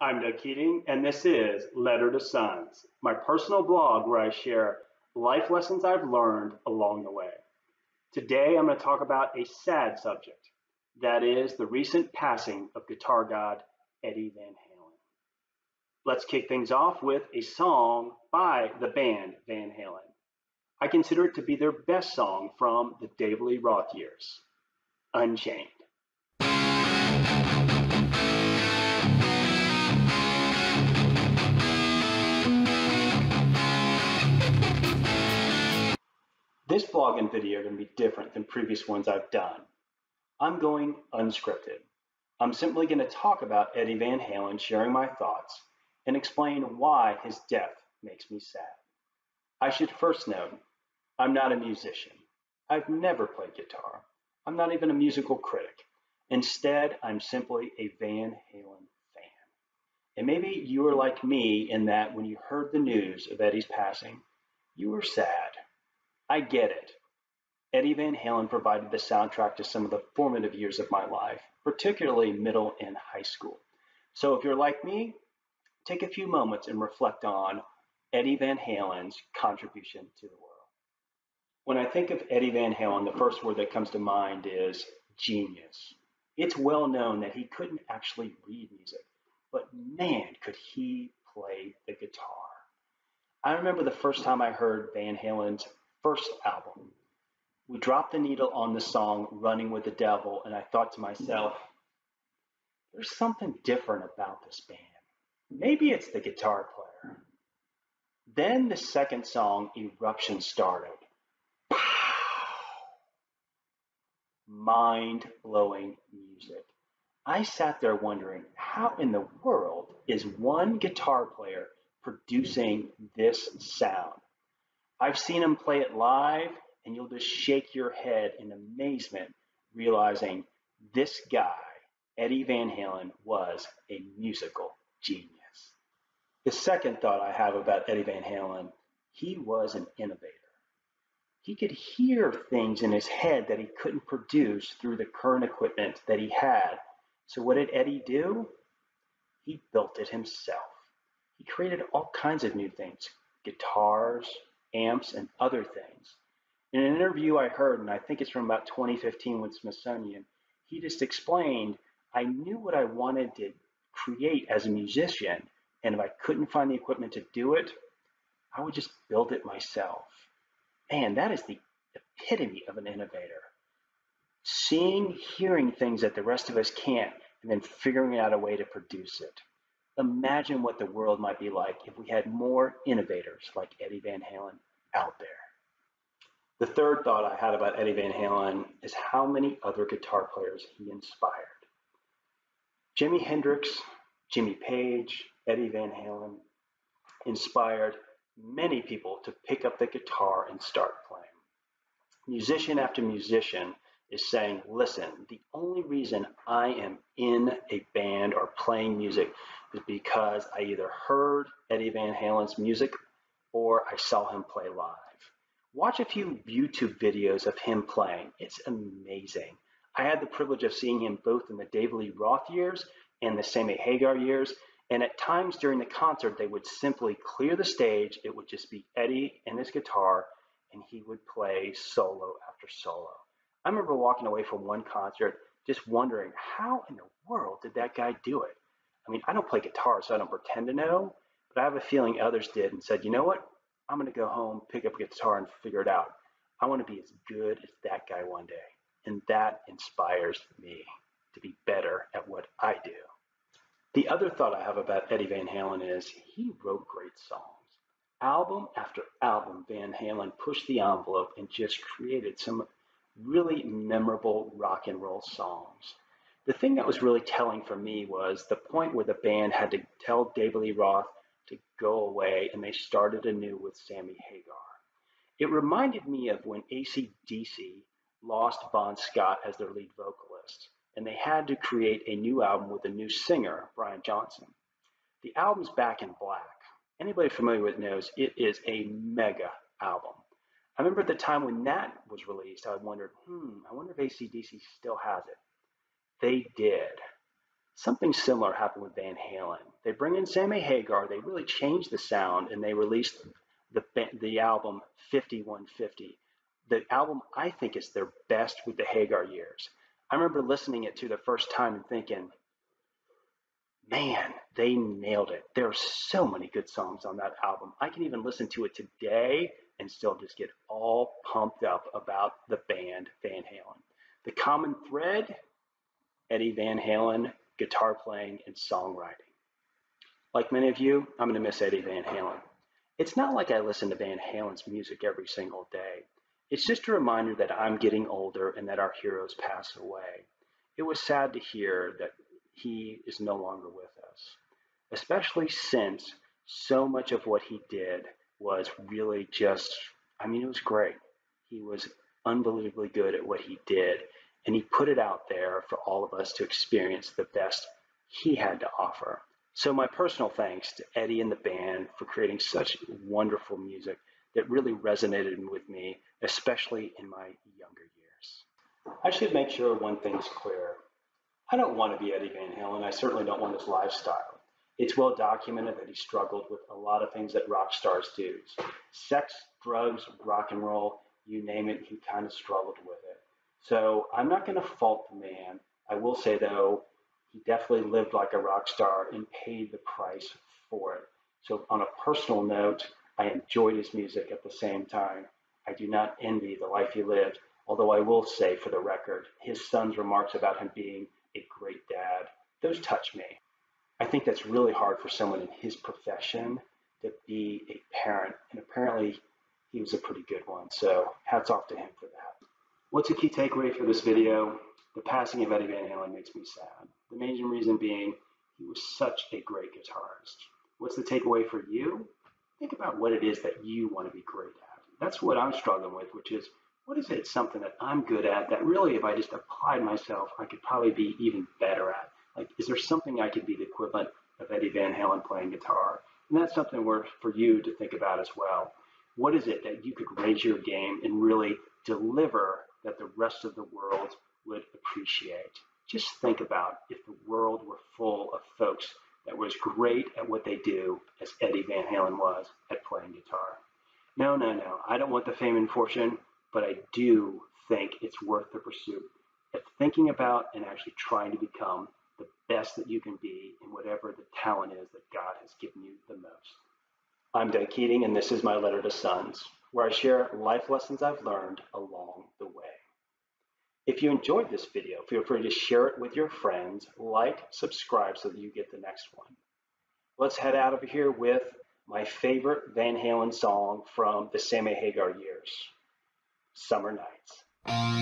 I'm Doug Keating, and this is Letter to Sons, my personal blog where I share life lessons I've learned along the way. Today, I'm going to talk about a sad subject, that is the recent passing of guitar god Eddie Van Halen. Let's kick things off with a song by the band Van Halen. I consider it to be their best song from the David Lee Roth years, Unchained. This vlog and video are going to be different than previous ones I've done. I'm going unscripted. I'm simply going to talk about Eddie Van Halen, sharing my thoughts, and explain why his death makes me sad. I should first note, I'm not a musician. I've never played guitar. I'm not even a musical critic. Instead, I'm simply a Van Halen fan. And maybe you are like me in that when you heard the news of Eddie's passing, you were sad. I get it. Eddie Van Halen provided the soundtrack to some of the formative years of my life, particularly middle and high school. So if you're like me, take a few moments and reflect on Eddie Van Halen's contribution to the world. When I think of Eddie Van Halen, the first word that comes to mind is genius. It's well known that he couldn't actually read music, but man, could he play the guitar. I remember the first time I heard Van Halen's first album. We dropped the needle on the song Running with the Devil, and I thought to myself, there's something different about this band. Maybe it's the guitar player. Then the second song, Eruption, started. Mind-blowing music. I sat there wondering, how in the world is one guitar player producing this sound? I've seen him play it live, and you'll just shake your head in amazement, realizing this guy, Eddie Van Halen, was a musical genius. The second thought I have about Eddie Van Halen, he was an innovator. He could hear things in his head that he couldn't produce through the current equipment that he had. So what did Eddie do? He built it himself. He created all kinds of new things, guitars, amps, and other things. In an interview I heard, and I think it's from about 2015 with Smithsonian, he just explained, I knew what I wanted to create as a musician, and if I couldn't find the equipment to do it, I would just build it myself. Man, that is the epitome of an innovator. Seeing, hearing things that the rest of us can't, and then figuring out a way to produce it. Imagine what the world might be like if we had more innovators like Eddie Van Halen out there. The third thought I had about Eddie Van Halen is how many other guitar players he inspired. Jimi Hendrix, Jimmy Page, Eddie Van Halen inspired many people to pick up the guitar and start playing. Musician after musician is saying, listen, the only reason I am in a band or playing music is because I either heard Eddie Van Halen's music or I saw him play live. Watch a few YouTube videos of him playing. It's amazing. I had the privilege of seeing him both in the David Lee Roth years and the Sammy Hagar years, and at times during the concert, they would simply clear the stage. It would just be Eddie and his guitar, and he would play solo after solo. I remember walking away from one concert just wondering, how in the world did that guy do it? I mean, I don't play guitar, so I don't pretend to know, but I have a feeling others did and said, you know what? I'm going to go home, pick up a guitar, and figure it out. I want to be as good as that guy one day. And that inspires me to be better at what I do. The other thought I have about Eddie Van Halen is he wrote great songs. Album after album, Van Halen pushed the envelope and just created some really memorable rock and roll songs. The thing that was really telling for me was the point where the band had to tell David Lee Roth to go away and they started anew with Sammy Hagar. It reminded me of when AC/DC lost Bon Scott as their lead vocalist, and they had to create a new album with a new singer, Brian Johnson. The album's Back in Black. Anybody familiar with it knows it is a mega album. I remember at the time when that was released, I wondered, I wonder if AC/DC still has it. They did. Something similar happened with Van Halen. They bring in Sammy Hagar, they really changed the sound, and they released the album 5150. The album I think is their best with the Hagar years. I remember listening it to the first time and thinking, man, they nailed it. There are so many good songs on that album. I can even listen to it today and still just get all pumped up about the band Van Halen. The common thread, Eddie Van Halen, guitar playing and songwriting. Like many of you, I'm going to miss Eddie Van Halen. It's not like I listen to Van Halen's music every single day. It's just a reminder that I'm getting older and that our heroes pass away. It was sad to hear that he is no longer with us, especially since so much of what he did was really just, it was great. He was unbelievably good at what he did, and he put it out there for all of us to experience the best he had to offer. So my personal thanks to Eddie and the band for creating such wonderful music that really resonated with me, especially in my younger years. I should make sure one thing's clear. I don't want to be Eddie Van Halen. I certainly don't want his lifestyle. It's well documented that he struggled with a lot of things that rock stars do. Sex, drugs, rock and roll, you name it, he kind of struggled with it. So I'm not going to fault the man. I will say, though, he definitely lived like a rock star and paid the price for it. So on a personal note, I enjoyed his music at the same time. I do not envy the life he lived, although I will say for the record, his son's remarks about him being a great dad, those touch me. I think that's really hard for someone in his profession to be a parent, and apparently he was a pretty good one, so hats off to him for that. What's a key takeaway for this video? The passing of Eddie Van Halen makes me sad. The main reason being he was such a great guitarist. What's the takeaway for you? Think about what it is that you want to be great at. That's what I'm struggling with, which is what is it something that I'm good at that really if I just applied myself, I could probably be even better at? Like, is there something I could be the equivalent of Eddie Van Halen playing guitar? And that's something for you to think about as well. What is it that you could raise your game and really deliver that the rest of the world would appreciate? Just think about if the world were full of folks that was great at what they do as Eddie Van Halen was at playing guitar. No, I don't want the fame and fortune, but I do think it's worth the pursuit of thinking about and actually trying to become the best that you can be in whatever the talent is that God has given you the most. I'm Doug Keating, and this is my letter to sons, where I share life lessons I've learned along the way. If you enjoyed this video, feel free to share it with your friends, like, subscribe so that you get the next one. Let's head out of here with my favorite Van Halen song from the Sammy Hagar years, Summer Nights.